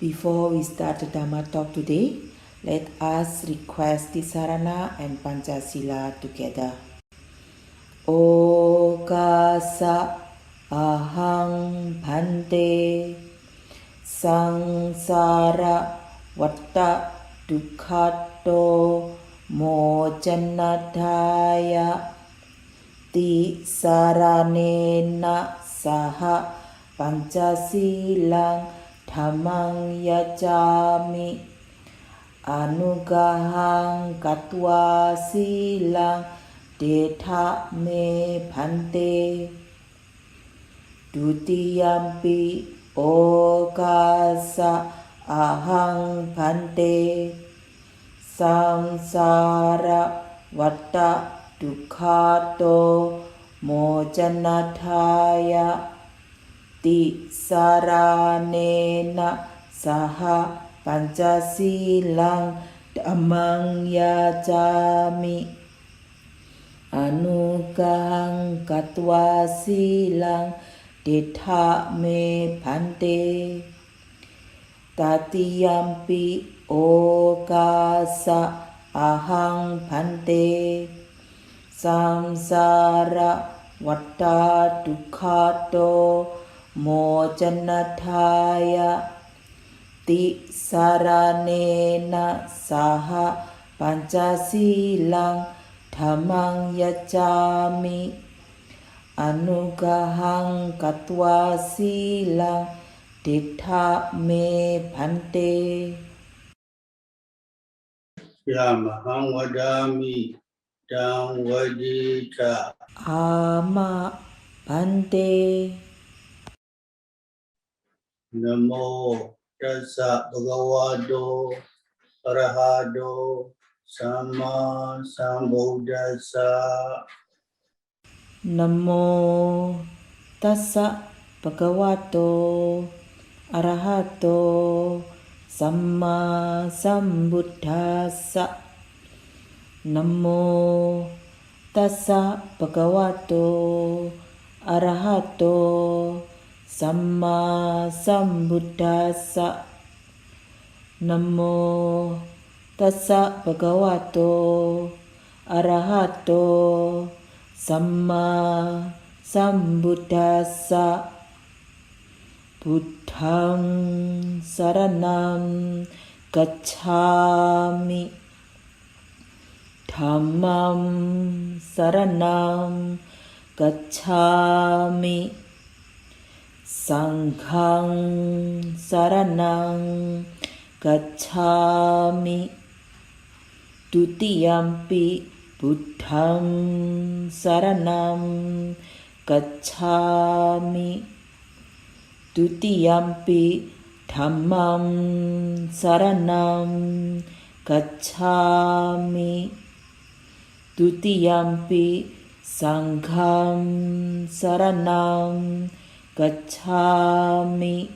Before we start the Dhamma talk today, let us request Tisarana and Pancasila together. Okasa ahang bhante sangsara vatta dukkhato mojanataya tisaranena saha pancasilang Dhammang yacami anugahang katwa silang detha me bhante dutiyampi okasa ahang bhante samsara vatta dukkhato mojanataya tisaranena saha pancasilang dhammang yacami anugahang katwa silang detha me bhante tatiyampi okasa ahang bhante samsara vatta dukkhato mojanataya tisaranena saha pancasilang dhammang yacami anugahang katwa silang detha me bhante Yamahang vadami dang vadita ama bhante. Namo tassa bhagavato arahato sama sambuddhassa. Namo tassa bhagavato arahato sama sambuddhassa. Namo tassa bhagavato arahato sama sambuddhassa. Namo tassa bhagavato arahato sama sambuddhassa. Buddhang saranam gacchami dhammam saranam gacchami sanghang saranam gacchami dutiyampi buddhang saranam gacchami dutiyampi dhammam saranam gacchami dutiyampi sangham saranam gacchami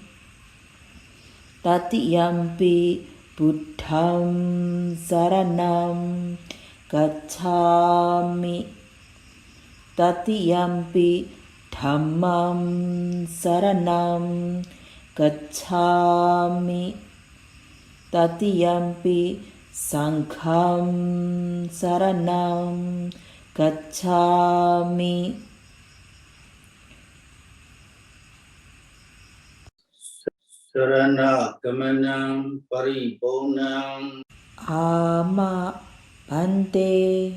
tatiyampi buddham saranam gacchami tatiyampi dhammam saranam gacchami tatiyampi sangham saranam gacchami. Sarana gamanam paripurnam ama bhante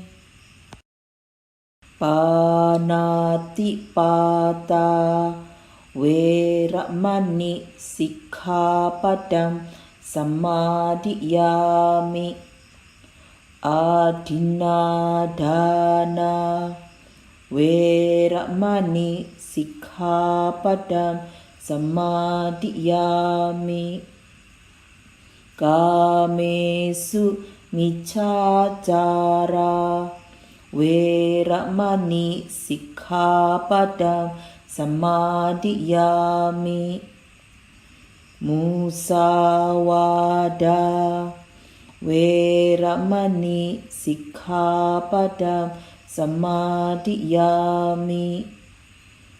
panati pata veramani sikkhapadam samadhiyami adinadana veramani sikkhapadam samadhiyami kamesu miccacara veramani sikkhapadam samadhiyami musawada veramani sikkhapadam samadhiyami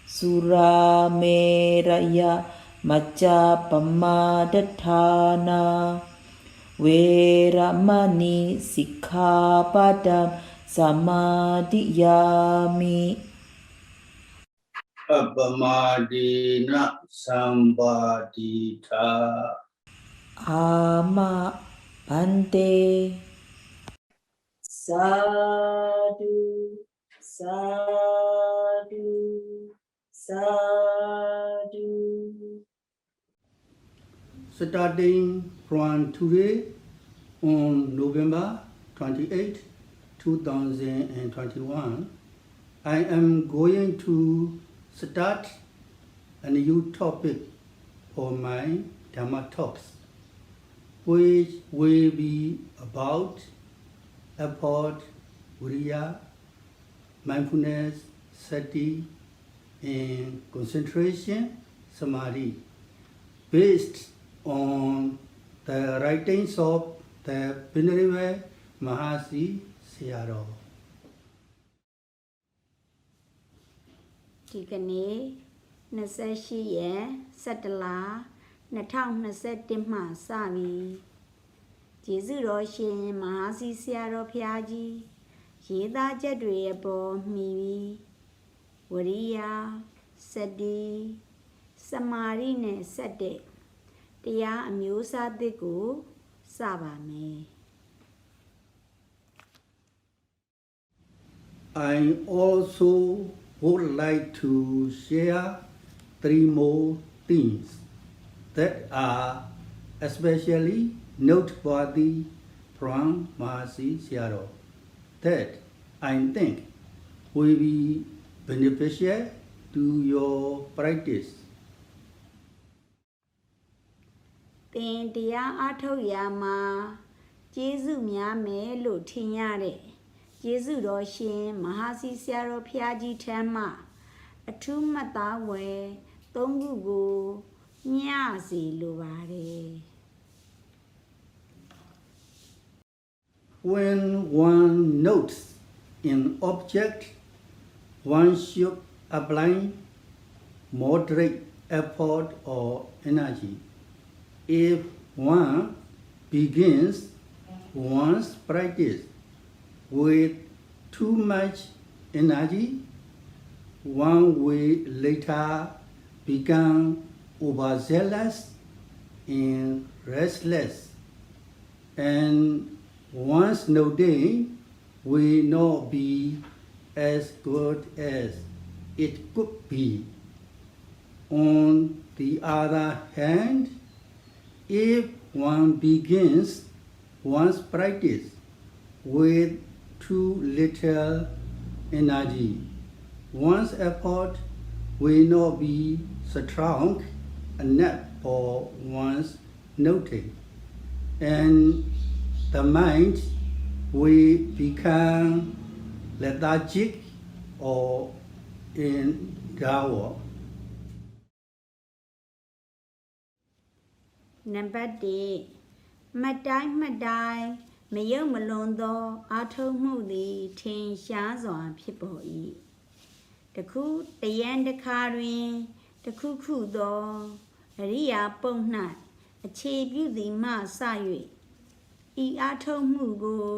surameraya Majja Pamadatthana Veramani Sikkhapadam Samadhiyami Appamadina Sambadita Ama Bhante. Sadhu, sadhu, sadhu. Starting from today on November 28, 2021, I am going to start a new topic for my Dhamma talks, which will be about effort, Viriya, mindfulness, Sati, and concentration, Samadhi, based on the writings of the Venerable Mahasi Sayadaw. ဒီကနေ့28ရက်17လ2021မှစပြီးကျေးဇူးတော်ရှင်မဟာစီဆရာတော်ဘုရားကြီးရေးသားချက်တွေအပေါ်မှီပြီးဝရိယစတိစမာဓိနဲ့ဆက်တဲ့တရားအမျိုးအစားသစ်ကိုစပါမယ် I also would like to share 3 more things that are especially noteworthy from Mahasi Sayadaw that I think will be beneficial to your practice. သင်တရားအားထုတ်ရာမှာကျေးဇူးများမယ်လို့ထင်ရတဲ့ကျေးဇူးတော်ရှင်မဟာစီဆရာတော်ဘုရားကြီးထံမှအထူးမှတ်သားဝယ်၃ခုကိုမျှစေလိုပါတယ် When one notes an object, one should apply moderate effort or energy. If one begins one's practice with too much energy, one will later become overzealous and restless, and one's noting will not be as good as it could be. On the other hand, if one begins one's practice with too little energy, one's effort will not be strong enough for one's noting, and the mind will become lethargic or in doubt. နံပါတ်1မှတ်တိုင်းမယုံမလွန်သောအာထုံမှုသည်ထင်ရှားစွာဖြစ်ပေါ်၏တခုတယံတခါတွင်တခုခုသောအရိယာပုံ၌အခြေပြုသည်မှစ၍ဤအာထုံမှုကို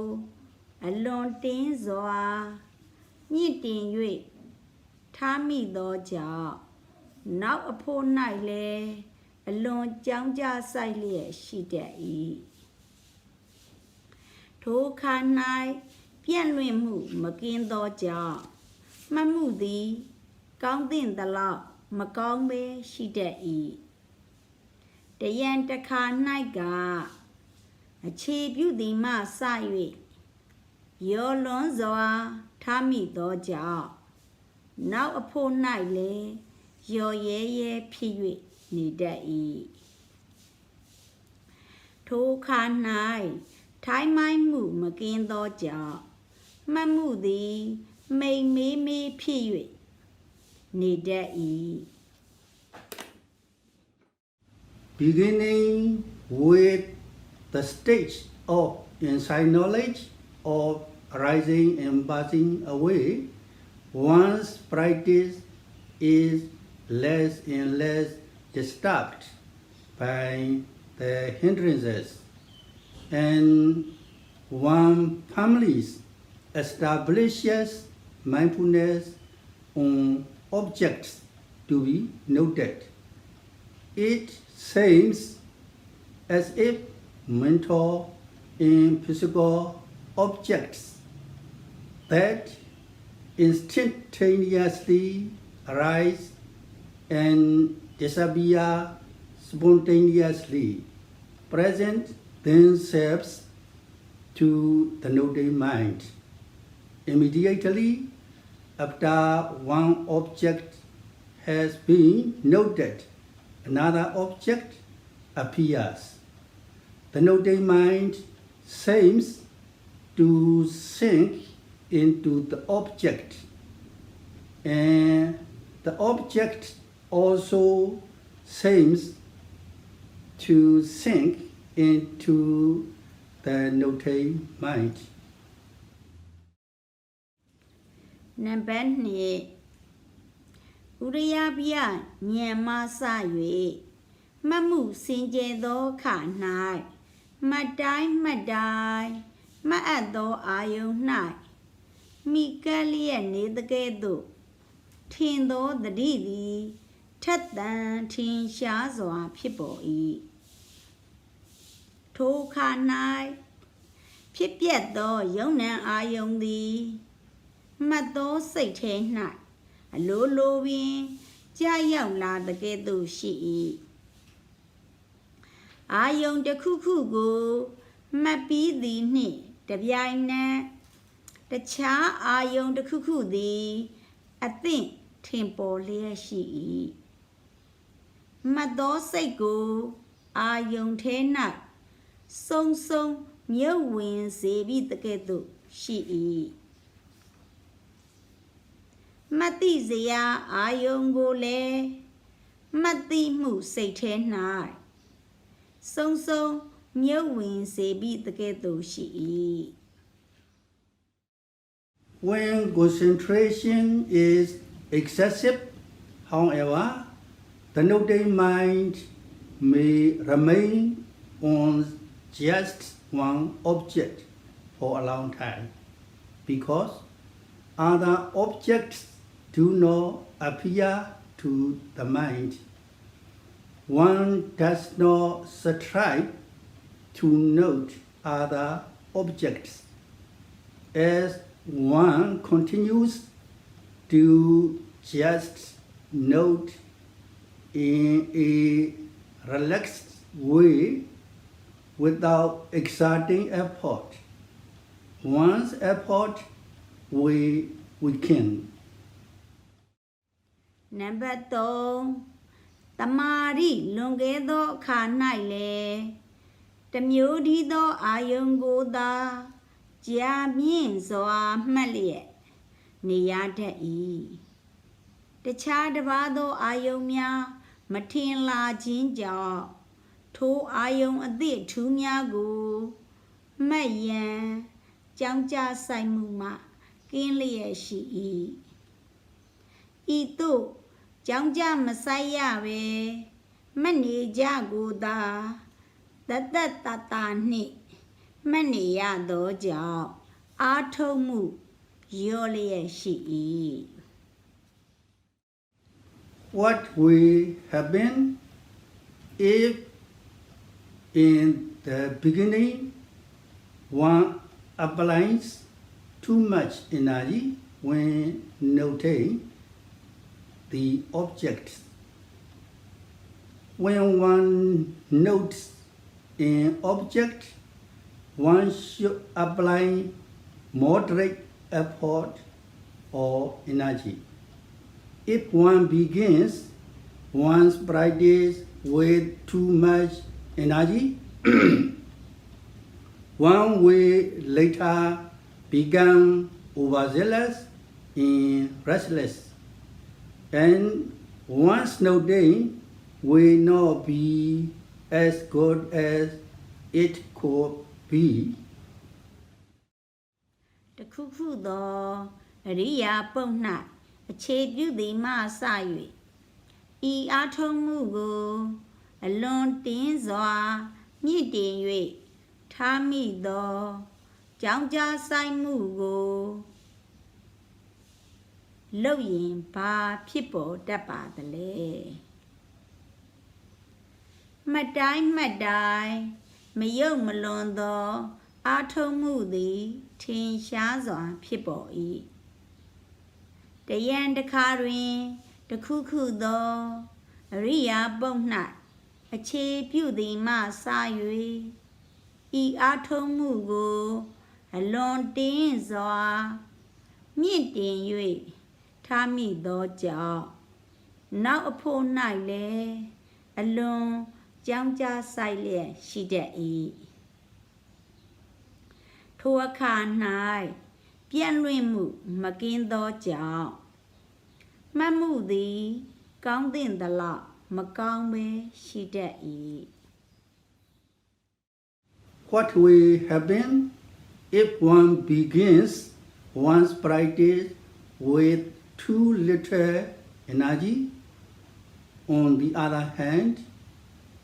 အလွန်တင်းစွာမြင့်တင်၍ထားမိသောကြောင့်နောက်အဖို့၌လည်းအလွန်ကြောင်းကြဆိုင်လျက်ရှိတတ်၏ထိုခါ၌ပြန့်လွင့်မှုမကင်းသောကြောင့်မှတ်မှုသည်ကောင်းသင့်သလောက်မကောင်းပဲရှိတတ်၏တယံတခါ၌ကအခြေပြုသည်မှစ၍ရောလွန်စွာထားမိသောကြောင့်နောက်အဖို့၌လည်းရောရဲဖြစ်၍နေတတ်၏ထိုခါ၌ထိုင်းမိုင်းမှုမကင်းသောကြောင့်မှတ်မှုသည်မိန်မေးဖြစ်၍နေတတ်၏ Beginning with the stage of inside knowledge of arising and passing away, one's practice is less and less disturbed by the hindrances, and one family establishes mindfulness on objects to be noted. It seems as if mental and physical objects that instantaneously arise and disappear spontaneously present themselves to the noting mind. Immediately after one object has been noted, another object appears. The noting mind seems to sink into the object, and the object also seems to sink into the noting mind. Number 2 Viriya Nyama sa yue Mamu sinje do ka nai Madai Maado ayo nai Mikalia ne the gedo Tindo the didi Tatan tin sha zoa people e To ka nai Pip yet do young nan ayong di Mado say te nai A low win Jayang la the gedo she Ayong the cuckoo go Mappy the ni the biana The cha ayong the cuckoo di I think temple lea she Mado say go Ayong te nai Song Mew win say be the gedo she Mati zia ayong go le Mati mu say te nai Song Mew win say be the gedo she When concentration is excessive, however, the noting mind may remain on just one object for a long time because other objects do not appear to the mind. One does not strive to note other objects as one continues to just note in a relaxed way without exerting effort. One's effort will weaken. Number 3 Samādhi lunge do ka nai le Tamyo di do ayong go da Jia min zoa malie Niya de e The cha de ba do ayong mya Matin la jin jao To ayong adi tu mya go Mayan Jang ja sai mu ma Kin lie shi Ito Jang ja masaya we Mani ja go da Ta ni Mani ya do jao Ato mu Yo lie shi What we have been, if in the beginning one applies too much energy when noting the objects. When one notes an object, one should apply moderate effort or energy. If one begins one's practice with too much energy, one will later become overzealous and restless, and one's noting will not be as good as it could be. The cuckoo do Viriya pong nai Ache view the ma sa yue ဤအားထုတ်မှုကိုအလွန်တင်းစွာမြင့်တင်၍ထားမိသောကြောင်းကြားဆိုင်မှုကိုလုပ်ရင်ဘာဖြစ်ပေါ်တတ်ပါသလဲမှတ်တိုင်းမှတ်တိုင်းမယုတ်မလွန်သောအားထုတ်မှုသည်ထင်ရှားစွာဖြစ်ပေါ်၏တယံတခါတွင်တခုခုသောအရိယာပုဒ်၌အခြေပြုသည်မှစ၍ဤအားထုတ်မှုကိုအလွန်တင်းစွာမြင့်တင်၍ထားမိသောကြောင့်နောက်အဖို့၌လည်းအလွန်ကြောင်းကြားဆိုင်လျက်ရှိတတ်၏ထိုအခါ၌ပြန့်လွင့်မှုမကင်းသောကြောင့်မှတ်မှုသည်ကောင်းသင့်သလောက်မကောင်းပဲရှိတတ်၏What will happen if one begins one's practice with too little energy? On the other hand,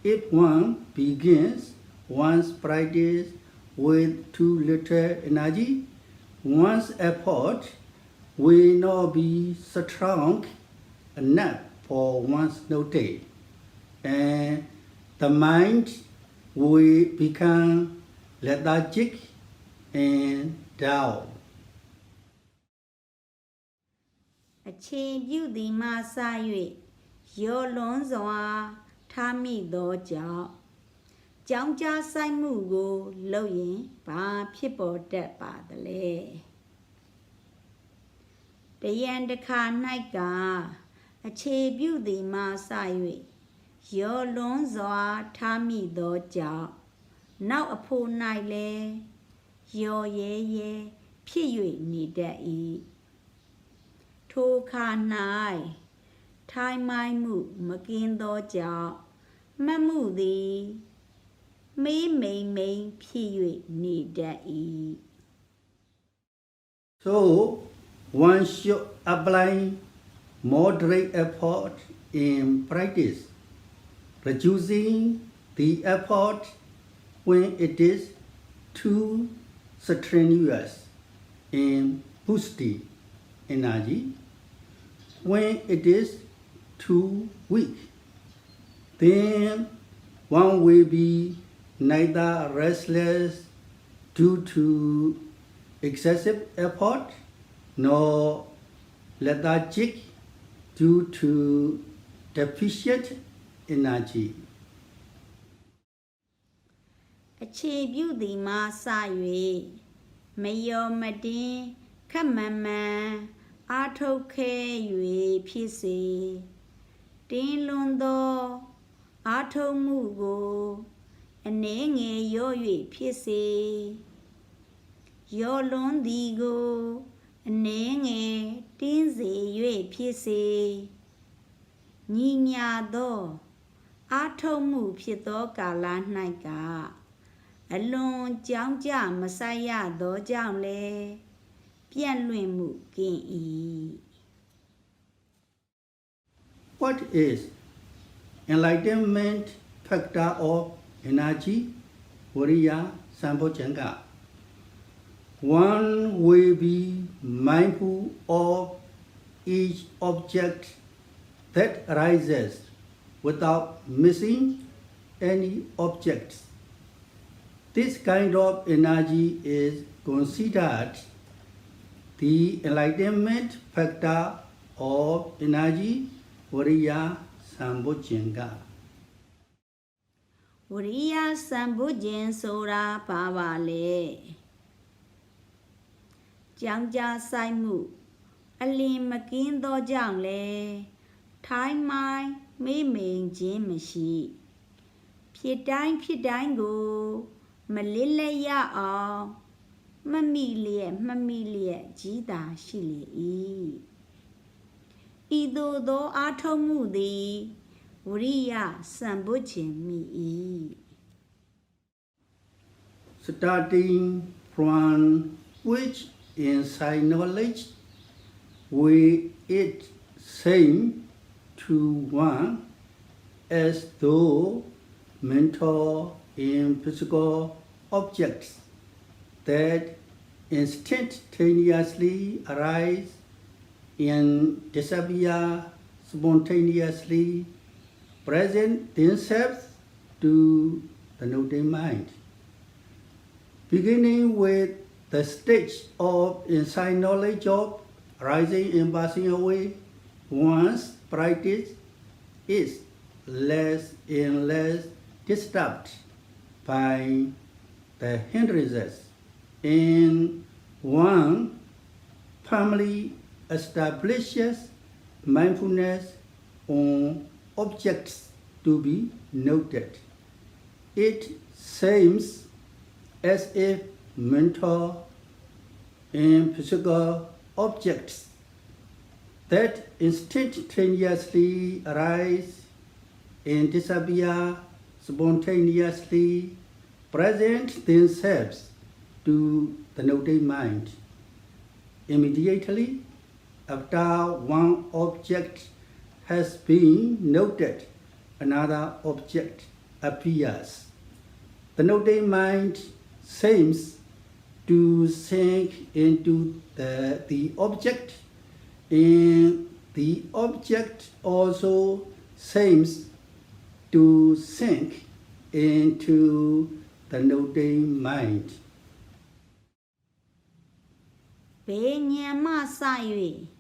if one begins one's practice with too little energy, one's effort will not be strong enough for one's notice, and the mind will become lethargic and dull. အခြေပြုသည်မှစ၍ရောလွန်စွာထားမိသောကြောင့်ကြောင်းကြားဆိုင်မှုကိုလုပ်ရင်ဘာဖြစ်ပေါ်တတ်ပါသလဲတယံတခါ၌ကအခြေပြုသည်မှစ၍ရောလွန်စွာထားမိသောကြောင့်နောက်အဖို့၌လည်းရောရဲရဲဖြစ်၍နေတတ်၏ထိုခါ၌ထိုင်မိုင်းမှုမကင်းသောကြောင့်မှတ်မှုသည်မေးမိန်မိန်ဖြစ်၍နေတတ်၏So, one should apply moderate effort in practice, reducing the effort when it is too strenuous in boosting energy, when it is too weak, then one will be neither restless due to excessive effort nor lethargic due to deficient energy. အခြေပြုသည်မှစ၍မယောမတင်းခက်မန်မန်အားထုတ်ခဲ့၍ဖြစ်စေတင်းလွန်သောအားထုတ်မှုကိုအနည်းငယ်ရော့၍ဖြစ်စေရောလွန်သည်ကိုအနည်းငယ်တင်းစေ၍ဖြစ်စေညီညာသောအားထုတ်မှုဖြစ်သောကာလ၌ကအလွန်ကြောင်းကြမဆိုင်ရသောကြောင့်လည်းပြန့်လွင့်မှုကင်း၏ What is enlightenment factor of energy? Viriya Sambojjhanga. One will be mindful of each object that arises without missing any objects. This kind of energy is considered the enlightenment factor of energy, Viriya Sambojjhanga. Viriya Sambojjhanga ဆိုတာဘာပါလဲကြောင်းကြဆိုင်မှုအလင်းမကင်းသောကြောင့်လဲထိုင်းမိုင်းမေးမိန်ခြင်းမရှိဖြစ်တိုင်းကိုမလစ်လက်ရအောင်မမိလျက်ကြီးတာရှိလေ၏ဤသို့သောအားထုတ်မှုသည်ဝိရိယစံဘုခြင်းမိ၏ Starting from which inside knowledge we it same to one as though mental and physical objects that instantaneously arise and disappear spontaneously, present themselves to the noting mind. Beginning with the stage of insight knowledge of rising and passing away, one's practice is less and less disturbed by the hindrances, and one firmly establishes mindfulness on objects to be noted. It seems as if mental and physical objects that instantaneously arise and disappear spontaneously present themselves to the noting mind. Immediately after one object has been noted, another object appears. The noting mind seems to sink into the object, and the object also seems to sink into the noting mind. ဘေးညံမှစ၍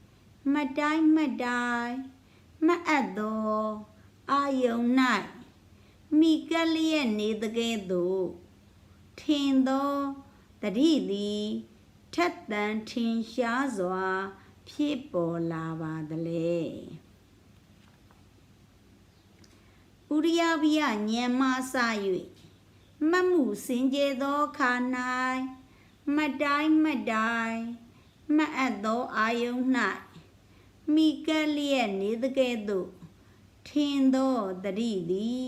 မတိုင်းမတိုင်းမအပ်သောအာယုန်၌မိကလျက်နေတကဲ့သို့ထင်သောတတိသည်ထက်သန်ထင်ရှားစွာဖြစ်ပေါ်လာပါသလဲဥရိယဝိယဉာဏ်မှစ၍မမှုစင်ကြယ်သောခါ၌မတိုင်းမတိုင်းမအပ်သောအာယုန်၌မိကလျက်နေတကဲ့သို့ထင်သောတတိသည်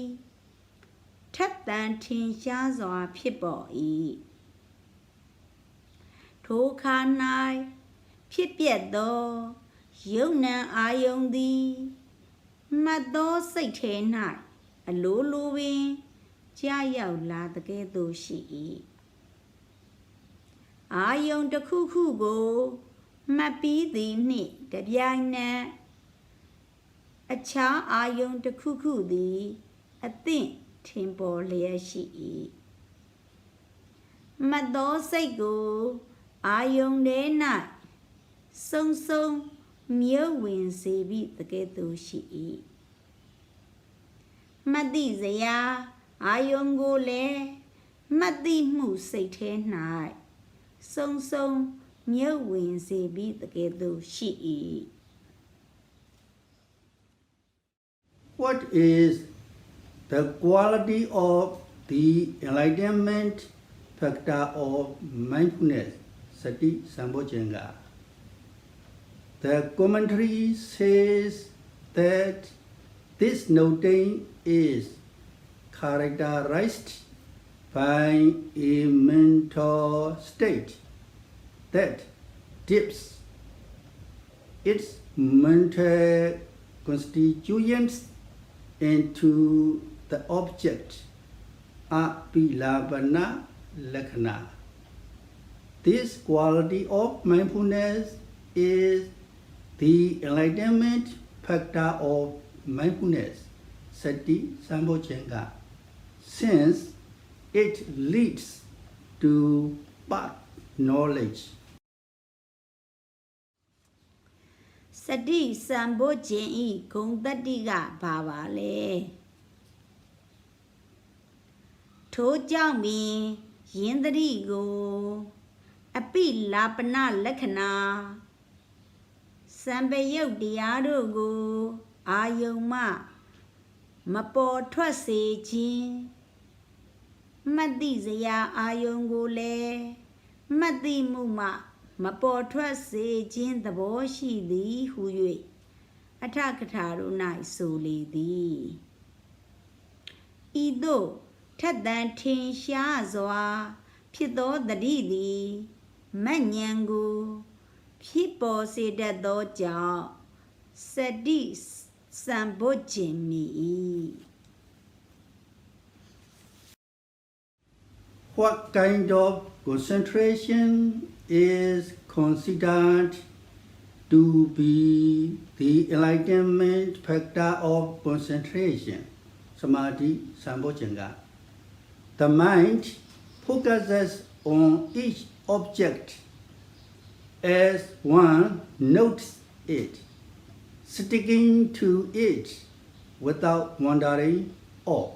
ထက်သန်ထင်ရှားစွာဖြစ်ပေါ်၏ထိုခါ၌ဖြစ်ပျက်သောယုံနံအာယုန်သည်မတ်သောစိတ်ထဲ၌အလိုလိုပင်ကြာရောက်လာတကဲ့သို့ရှိ၏အာယုန်တစ်ခုခုကိုမှတ်ပြီးသည်နှင့်တပြိုင်နက်အခြားအာယုန်တစ်ခုခုသည်အသင့်ထင်ပေါ်လျက်ရှိ၏မှတ်သောစိတ်ကိုအာယုန်ထဲ၌စုံစုံမြုပ်ဝင်စေပြီးတကဲ့သို့ရှိ၏မတိစရာအာယုန်ကိုလည်းမတိမှုစိတ်ထဲ၌စုံစုံမြုပ်ဝင်စေပြီးတကဲ့သို့ရှိ၏ What is the quality of the enlightenment factor of mindfulness, Sati Sambojjhanga? The commentary says that this noting is characterized by a mental state that dips its mental constituents into the object apilabana lakhana. This quality of mindfulness is the enlightenment factor of mindfulness, Sati Sambojjhanga, since it leads to path knowledge. စတိစံဖို့ခြင်းဤဂုံတတ္တိကဘာပါလဲထို့ကြောင့်ပင်ယင်တတိကိုအပိလာပနလက္ခဏာစံပယုတ်တရားတို့ကိုအာယုံမှမပေါ်ထွက်စေခြင်းမတိစရာအာယုံကိုလည်းမတိမှုမှမပေါ်ထွက်စေခြင်းသဘောရှိသည်ဟု၍အထကထာတို့၌ဆိုလေသည်ဤသို့ထက်သန်ထင်ရှားစွာဖြစ်သောတတိသည်မဉ္ဇဉ်ကိုဖြစ်ပေါ်စေတတ်သောကြောင့်စတိ စံဖို့ခြင်းမီ၏ What kind of concentration is considered to be the enlightenment factor of concentration? Samadhi Sambojjhanga. The mind focuses on each object as one notes it, sticking to it without wandering off,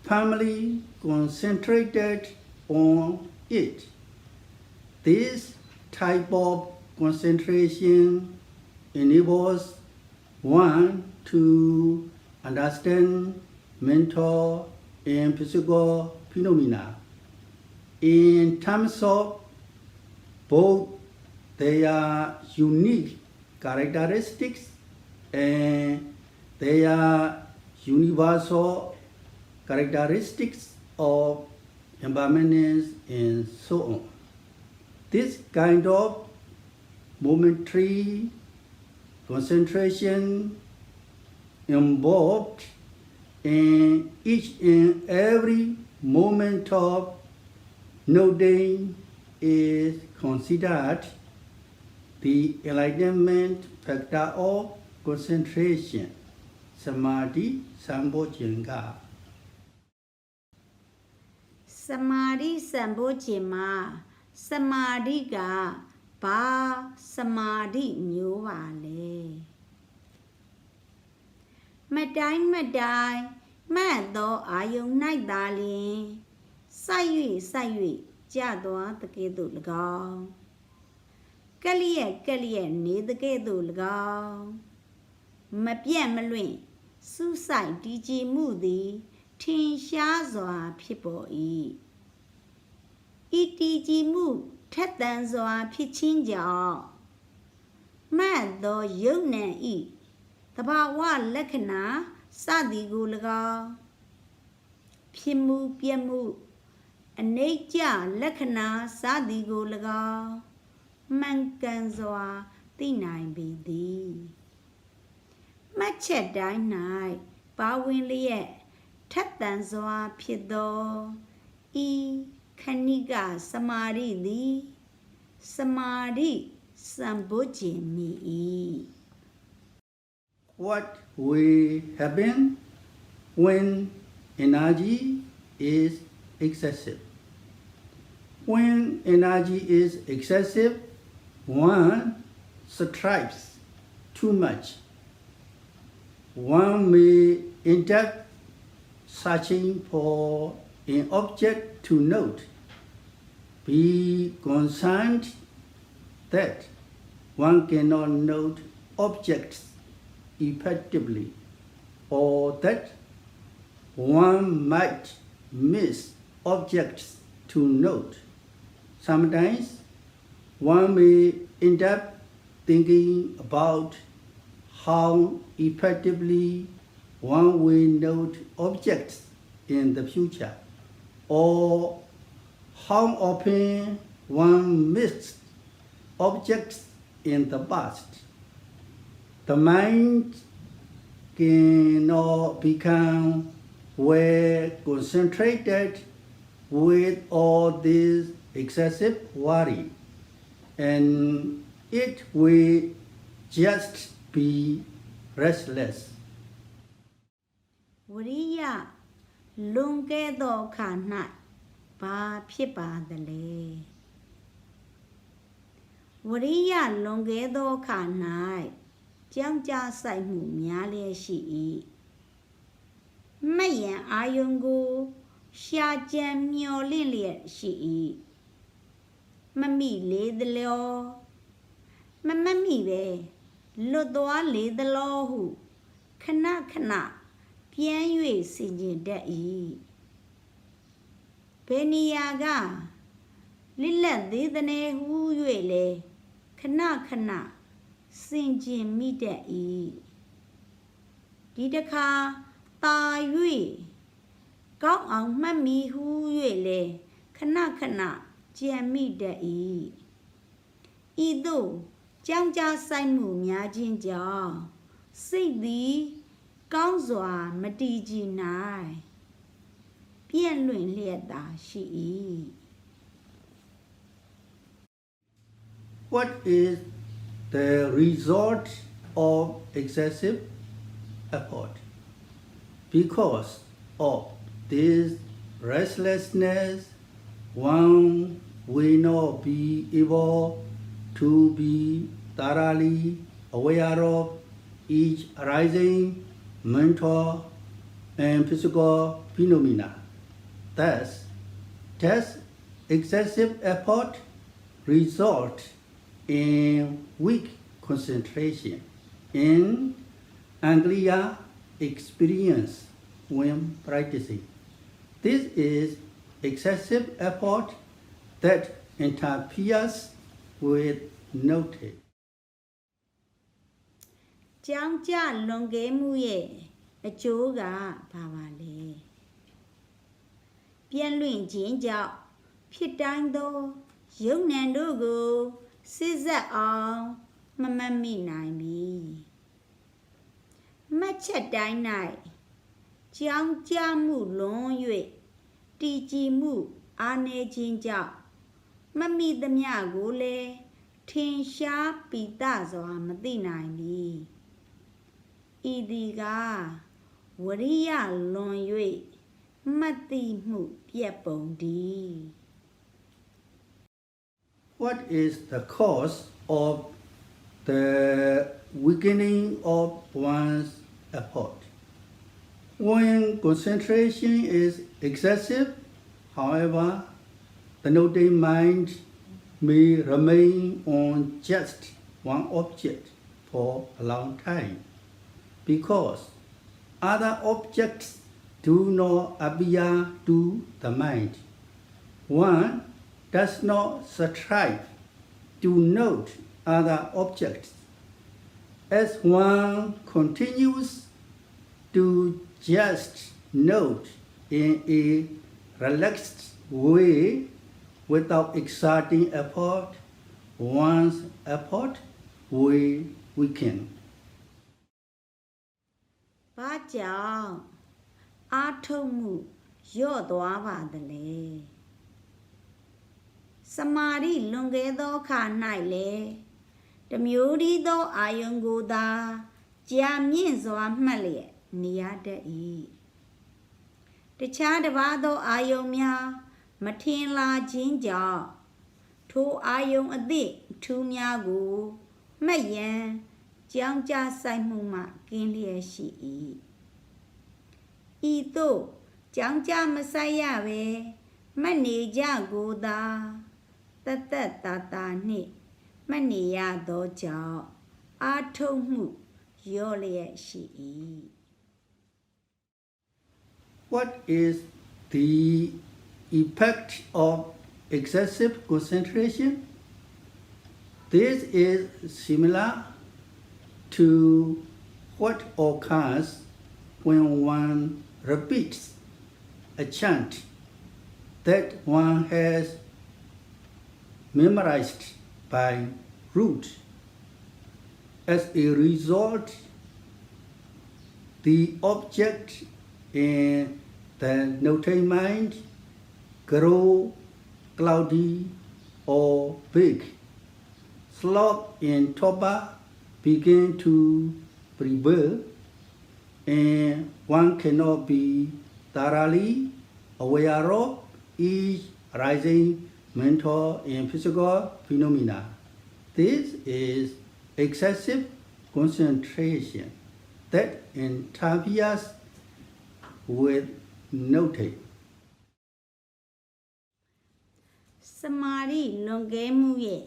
firmly concentrated on it. This type of concentration enables one to understand mental and physical phenomena in terms of both their unique characteristics and their universal characteristics of impermanence and so on. This kind of momentary concentration involved in each and every moment of noting is considered the enlightenment factor of concentration. Samadhi Sambojjhanga. စမာဓိစံဖို့ခြင်းမှာစမာဓိကဘာစမာဓိမျိုးပါလဲမတိုင်းမှတ်သောအာယုန်၌သာလျှင်စိုက်၍ကြသွားတကဲ့သို့၎င်းကလျက်နေတကဲ့သို့၎င်းမပြတ်မလွင့်စူးစိုက်တည်ကြည်မှုသည်ထင်ရှားစွာဖြစ်ပေါ်၏ဤတည်ကြည်မှုထက်သန်စွာဖြစ်ခြင်းကြောင့်မှတ်သောယုတ်နံ၏သဘာဝလက္ခဏာစသည်ကို၎င်းဖြစ်မှုပြည့်မှုအနိစ္စလက္ခဏာစသည်ကို၎င်းမှန်ကန်စွာသိနိုင်ပေသည်မှတ်ချက်တိုင်း၌ပါဝင်လျက်ထက်သန်စွာဖြစ်သောဤခဏိကစမာဓိသည်စမာဓိစံဖို့ခြင်းမီ၏ What will happen when energy is excessive? When energy is excessive, one strives too much. One may end up searching for an object to note. Be concerned that one cannot note objects effectively, or that one might miss objects to note. Sometimes one may end up thinking about how effectively one will note objects in the future, or how often one missed objects in the past. The mind cannot become well concentrated with all this excessive worry, and it will just be restless. ဝရိယလွန်ကဲသောအခါ၌ဘာဖြစ်ပါသလဲဝရိယလွန်ကဲသောအခါ၌ကြောင်းကြဆိုင်မှုများလျက်ရှိ၏မယံအာယုံကိုရှာကြံမျောလင့်လျက်ရှိ၏မမိလေသလောမမိပဲလွတ်သွားလေသလောဟုခဏပြန်၍ဆင်ခြင်တတ်၏ဘယ်နေရာကလစ်လက်သေးသနည်းဟု၍လေခဏဆင်ခြင်မိတတ်၏ဒီတခါတာ၍ကောင်းအောင်မှတ်မိဟု၍လေခဏကြံမိတတ်၏ဤသို့ကြောင်းကြဆိုင်မှုများခြင်းကြောင့် စိတ်သည်ကောင်းစွာမတည်ကြည်နိုင်ပြည့်လွင်လျက်သာရှိ၏ What is the result of excessive effort? Because of this restlessness, one will not be able to be thoroughly aware of each arising mental and physical phenomena. Thus, excessive effort results in weak concentration and unclear experience when practicing. This is excessive effort that interferes with notice. ကြောင်းကြလွန်ကဲမှုရဲ့အကျိုးကဘာပါလဲပြည့်လွင်ခြင်းကြောင့်ဖြစ်တိုင်းသောယုံ nant တို့ကိုစစ်ဆက်အောင်မမှတ်မိနိုင်ပြီမှတ်ချက်တိုင်း၌ကြောင်းကြမှုလွန်၍တည်ကြည်မှုအားနည်းခြင်းကြောင့်မမိသမျှကိုလည်းထင်ရှားပိတစွာမသိနိုင်ပြီဤသည်ကဝရိယလွန်၍မသိမှုပြက်ပုံတည်း What is the cause of the weakening of one's effort? When concentration is excessive, however, the noting mind may remain on just one object for a long time because other objects do not appear to the mind. One does not strive to note other objects. As one continues to just note in a relaxed way without exerting effort, one's effort will weaken. ဘာကြောင့်အာထုတ်မှုလျော့သွားပါသလဲစမာဓိလွန်ကဲသောခါ၌လည်းတမျိုးဒီသောအာယုံကိုသာကြာမြင့်စွာမှတ်လျက်နေရတတ်၏တခြားတစ်ပါးသောအာယုံများမထင်လာခြင်းကြောင့်ထိုအာယုံအသည့်ထူးများကိုမှတ်ရန်ကြောင်းကြဆိုင်မှုမှကင်းလျက်ရှိ၏ဤသို့ကြောင်းကြမဆိုင်ရပဲမှတ်နေကြကိုသာတသက်တာတာနှင့်မှတ်နေရသောကြောင့်အာထုတ်မှုလျော့လျက်ရှိ၏ What is the effect of excessive concentration? This is similar to what occurs when one repeats a chant that one has memorized by rote. As a result, the object in the noting mind grow cloudy or big. Slope in torpor begin to prevail, and one cannot be thoroughly aware of each arising mental and physical phenomena. This is excessive concentration that interferes with noting. စမာဓိလွန်ကဲမှုရဲ့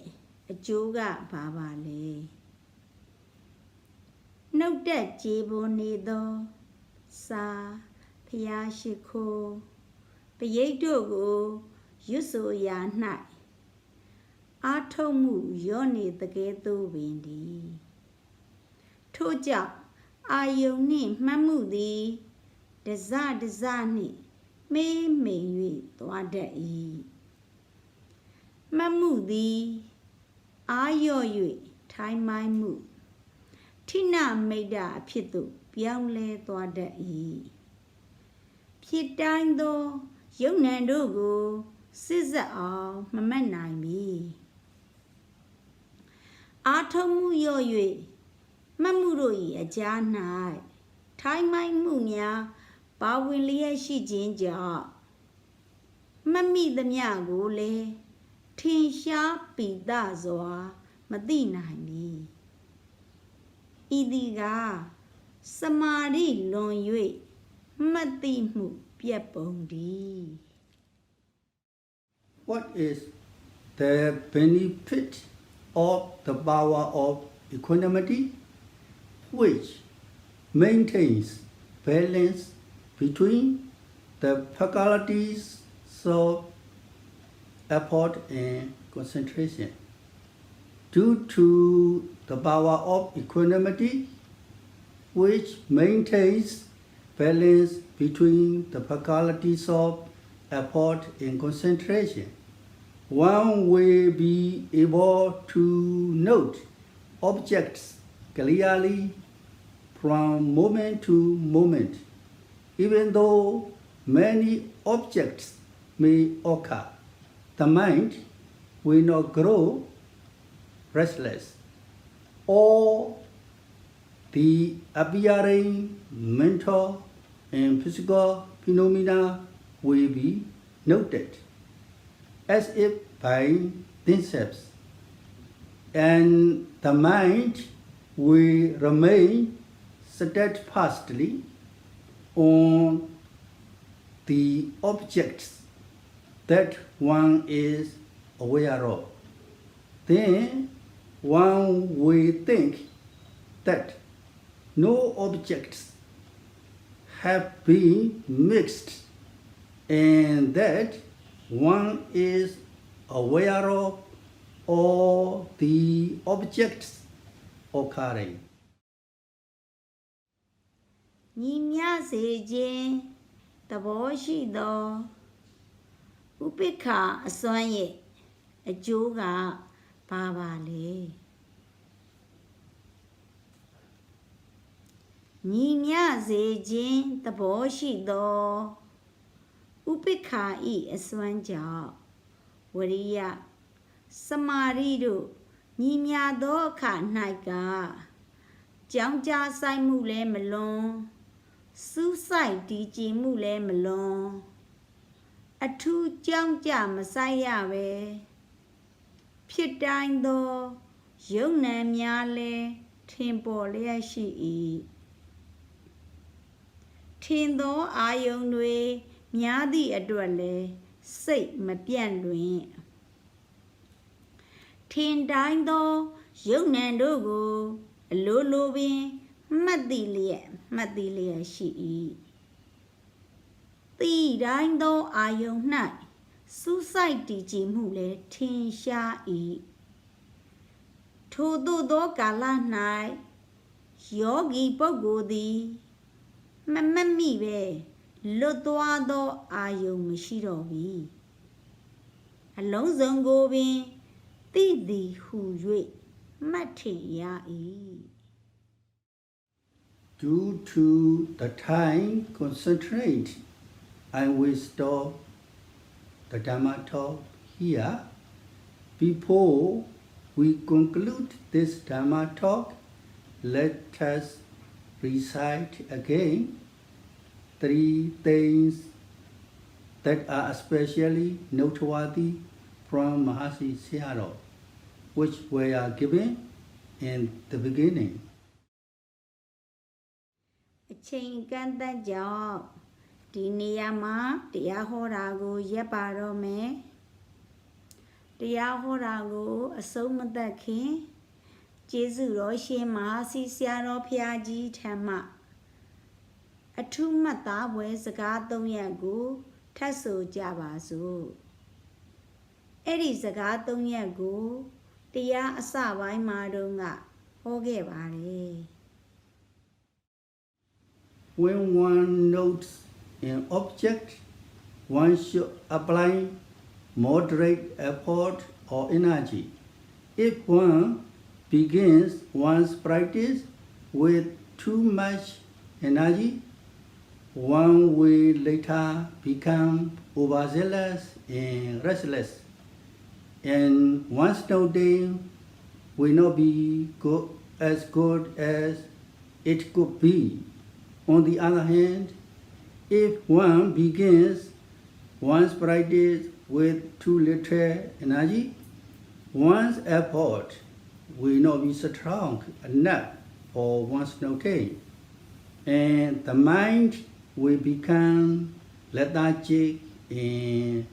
အကျိုးကဘာပါလဲနှုတ်တက်ကြေပွန်နေသောစာဖျားရှိခိုးပရိတ်တို့ကိုရွတ်ဆိုရာ၌အာထုတ်မှုရော့နေတကယ်သို့ပင်သည်ထို့ကြောင့်အာယုန်နှင့်မှတ်မှုသည်တစနှင့်မေးမိန်၍သွားတတ်၏မှတ်မှုသည်အာရော့၍ထိုင်မိုင်းမှု ထိနမိတ်တာအဖြစ်သို့ပြောင်းလဲသွားတတ်၏ဖြစ်တိုင်းသောယုံနံတို့ကိုစစ်ဆက်အောင်မမှတ်နိုင်မီအာထုံမှုရော့၍မှတ်မှုတို့၏အကြား၌ထိုင်းမိုင်းမှုများပါဝင်လျက်ရှိခြင်းကြောင့်မမိသမျှကိုလည်းထင်ရှားပိသစွာမသိနိုင်မီဤသည်ကစမာဓိလွန်၍မသိမှုပြတ်ပုံတည်း What is the benefit of the power of equanimity, which maintains balance between the faculties of effort and concentration? Due to the power of equanimity, which maintains balance between the faculties of effort and concentration, one will be able to note objects clearly from moment to moment, even though many objects may occur. The mind will not grow restless, or the appearing mental and physical phenomena will be noted as if by themselves, and the mind will remain steadfastly on the objects that one is aware of. Then one will think that no objects have been mixed, and that one is aware of all the objects occurring. ညီမျှစေခြင်းသဘောရှိသောဥပိ္ပခာအစွမ်းရဲ့အကျိုးကဘာပါလဲညီမျှစေခြင်းသဘောရှိသောဥပိ္ပခာဤအစွမ်းကြောင့်ဝရိယစမာဓိတို့ညီမျှသောအခါ၌ကကြောင်းကြဆိုင်မှုလည်းမလွန်စူးစိုက်တည်ကြည်မှုလည်းမလွန်အထူးကြောင်းကြမဆိုင်ရပဲဖြစ်တိုင်းသောယုံနံများလည်းထင်ပေါ်လျက်ရှိ၏ထင်သောအာယုန်တွေများသည့်အတွက်လည်းစိတ်မပြန့်လွင်ထင်တိုင်းသောယုံနံတို့ကိုအလိုလိုပင်မှတ်သိလျက်ရှိ၏သိတိုင်းသောအာယုန်၌စူးစိုက်တည်ကြည်မှုလည်းထင်ရှား၏ထို့သောကာလ၌ယောဂီပုဂ္ဂိုလ်သည်မမတ်မိပဲလွတ်သွားသောအာယုန်မရှိတော့ပြီအလုံးစုံကိုပင်သိသည်ဟု၍မှတ်ထင်ရ၏Due to the time constraint, I will stop the Dhamma talk here. Before we conclude this Dhamma talk, let us recite again 3 things that are especially noteworthy from Mahasi Sayadaw, which were given in the beginning. အချိန်ကန့်သတ်ကြောင့်ဒီနေရာမှာတရားဟောတာကိုရပ်ပါတော့မယ်တရားဟောတာကိုအဆုံးမသတ်ခင်ကျေးဇူးတော်ရှင်မဟာစီဆရာတော်ဖျားကြီးထံမှအထူးမှတ်သားပွဲစကား3ရပ်ကိုထပ်ဆိုကြပါစို့အဲ့ဒီစကား3ရပ်ကိုတရားအစပိုင်းမှာတော့ကဟောခဲ့ပါတယ် When one notes an object, one should apply moderate effort or energy. If one begins one's practice with too much energy, one will later become overzealous and restless, and one's noting will not be as good as it could be. On the other hand, if one begins one's practice with too little energy, one's effort will not be strong enough for one's noting, and the mind will become lethargic and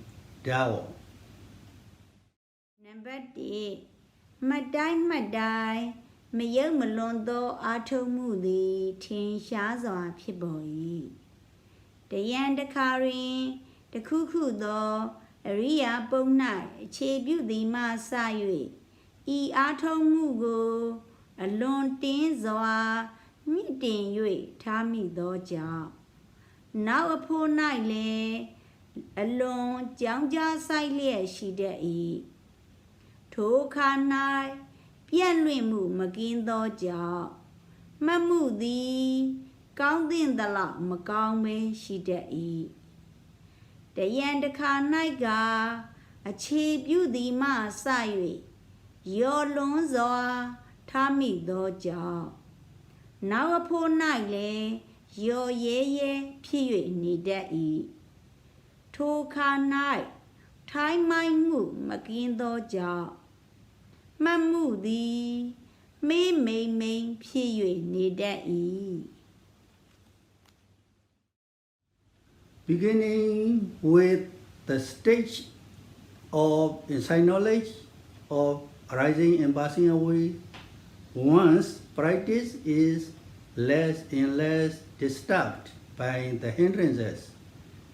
dull. Number 8. မှတ်တိုင်းမှတ်တိုင်းမယုံမလွန်သောအာထုံမှုသည်ထင်ရှားစွာဖြစ်ပေါ်၏တယံတခါတွင်တခုခုသောအရိယာပုံ၌အခြေပြုသည်မှစ၍ဤအာထုံမှုကိုအလွန်တင်းစွာမြင့်တင်၍ထားမိသောကြောင့်နောက်အဖို့၌လည်းအလွန်ကြောင်းကြားဆိုင်လျက်ရှိတတ်၏ထိုခါ၌ပြန့်လွင့်မှုမကင်းသောကြောင့်မှတ်မှုသည်ကောင်းသင့်သလောက်မကောင်းပဲရှိတတ်၏တယံတခါ၌ကအခြေပြုသည်မှစ၍ရောလွန်စွာထားမိသောကြောင့်နောက်အဖို့၌လည်းရောရဲရဲဖြစ်၍နေတတ်၏ထိုခါ၌ထိုင်းမိုင်းမှုမကင်းသောကြောင့်မှတ်မှုသည်မေးမိန်မိန်ဖြစ်၍နေတတ်၏Beginning with the stage of insight knowledge of arising and passing away, one's practice is less and less disturbed by the hindrances,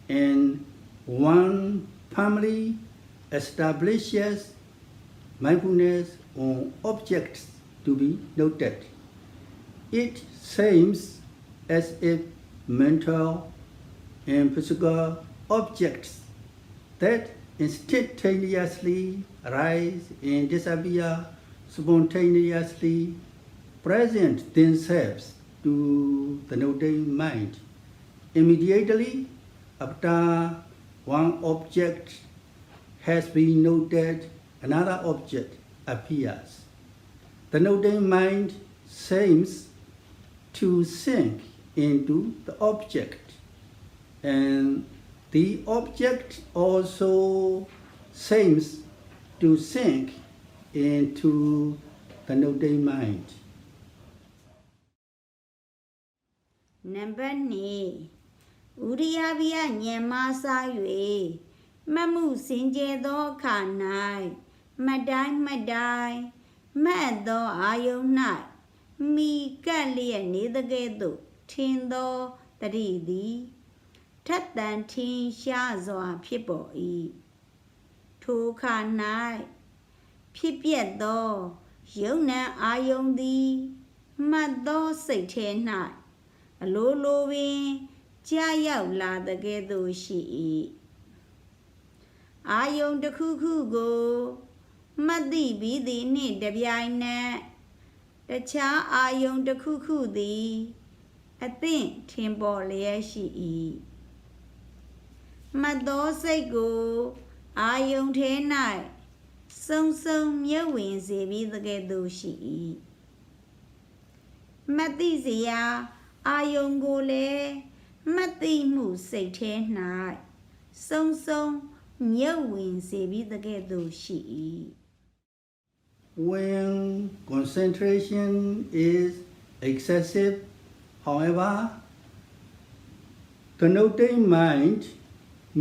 and one firmly establishes mindfulness on objects to be noted. It seems as if mental and physical objects that instantaneously arise and disappear spontaneously present themselves to the noting mind. Immediately after one object has been noted, another object appears. The noting mind seems to sink into the object, and the object also seems to sink into the noting mind. Number 2. Viriya nyama sa yue မှတ်မှုစင်ကြယ်သောအခါ၌မှတ်တိုင်းမှတ်တိုင်းမှတ်သောအာယုန်၌မိကပ်လျက်နေသကဲ့သို့ထင်သောတတိသည်ထက်သန်ထင်ရှားစွာဖြစ်ပေါ်၏ထိုအခါ၌ဖြစ်ပျက်သောယုံနံအာယုန်သည်မှတ်သောစိတ်ထဲ၌အလိုလိုပင်ကြာရောက်လာသကဲ့သို့ရှိ၏အာယုန်တစ်ခုခုကိုမှတ်သိပြီးသည်နှင့်တပြိုင်နက်တခြားအာယုန်တစ်ခုခုသည်အသင့်ထင်ပေါ်လျက်ရှိ၏မှတ်သောစိတ်ကိုအာယုန်ထဲ၌စုံစုံမြုပ်ဝင်စေပြီးသကဲ့သို့ရှိ၏မှတ်သိစရာအာယုန်ကိုလည်းမှတ်သိမှုစိတ်ထဲ၌စုံစုံမြုပ်ဝင်စေပြီးသကဲ့သို့ရှိ၏When concentration is excessive, however, the noting mind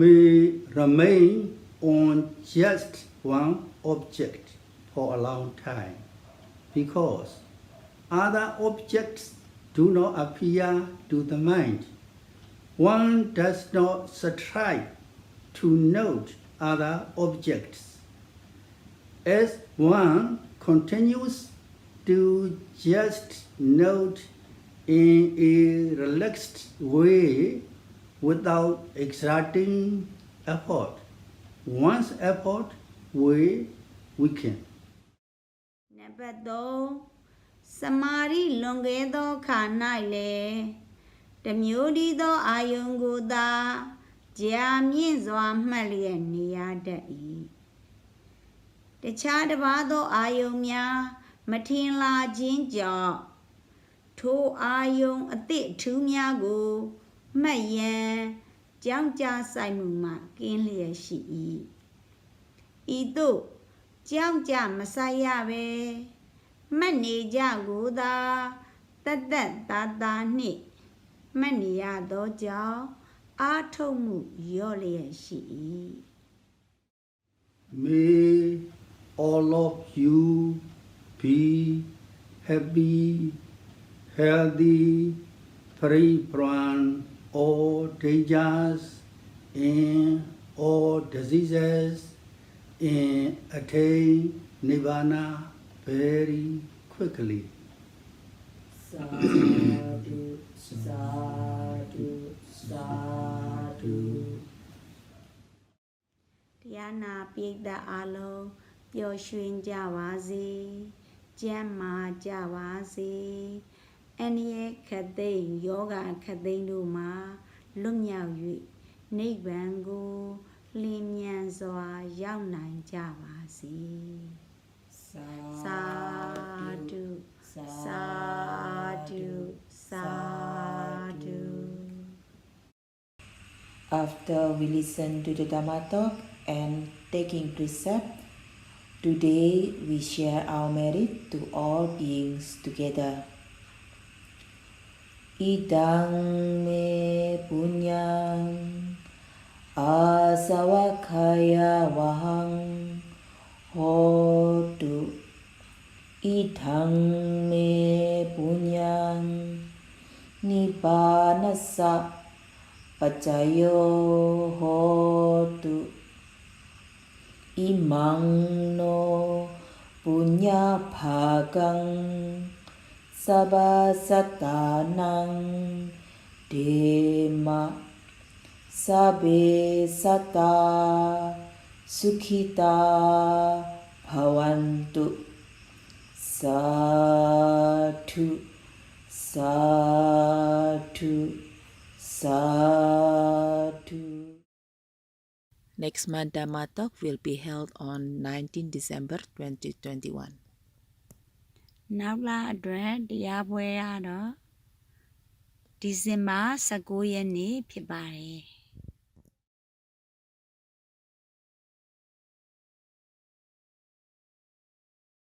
may remain on just one object for a long time because other objects do not appear to the mind. One does not strive to note other objects. As one continues to just note in a relaxed way without exerting effort, one's effort will weaken. Number 3. Samādhi လွန်ခဲ့သောခါ၌လည်းတစ်မျိုးတည်းသောအာယုံကိုသာကြာမြင့်စွာမှတ်လျက်နေရတတ်၏တခြားတစ်ပါးသောအာယုံများမထင်လာခြင်းကြောင့်ထိုအာယုံအသည့်ထူးများကိုမှတ်ရန်ကြောင်းကြဆိုင်မှုမှကင်းလျက်ရှိ၏ဤသို့ကြောင်းကြမဆိုင်ရပဲမှတ်နေကြကိုသာတတ်တတ်တာတာနှင့်မှတ်နေရသောကြောင့်အားထုတ်မှုလျော့လျက်ရှိ၏ May all of you be happy, healthy, free from all dangers and all diseases, and attain Nibbana very quickly. Sadhu, sadhu, sadhu. တရားနာပိဋကအားလုံးပျော်ရွှင်ကြပါစေကျမ်းမာကြပါစေအန္တရာယ်ခတ်သိမ်းယောဂခတ်သိမ်းတို့မှာလွတ်မြောက်၍နိဗ္ဗာန်ကိုလင်းမြန်စွာရောက်နိုင်ကြပါစေ Sadhu, sadhu, sadhu. After we listen to the Dhamma talk and taking precept, today we share our merit to all beings together. Idang me punyang asavakaya vahang hotu. Idang me punyang nibbanasa pacayo hotu imang no punya bhagang sabasatanang dema sabe sata sukhita bhavantu sadhu sadhu sadhu. Next month Dhamma talk will be held on 19 December 2021. နောက်လအတွက်တရားပွဲရတော့ဒီဇင်ဘာ19ရက်နေ့ဖြစ်ပါတယ်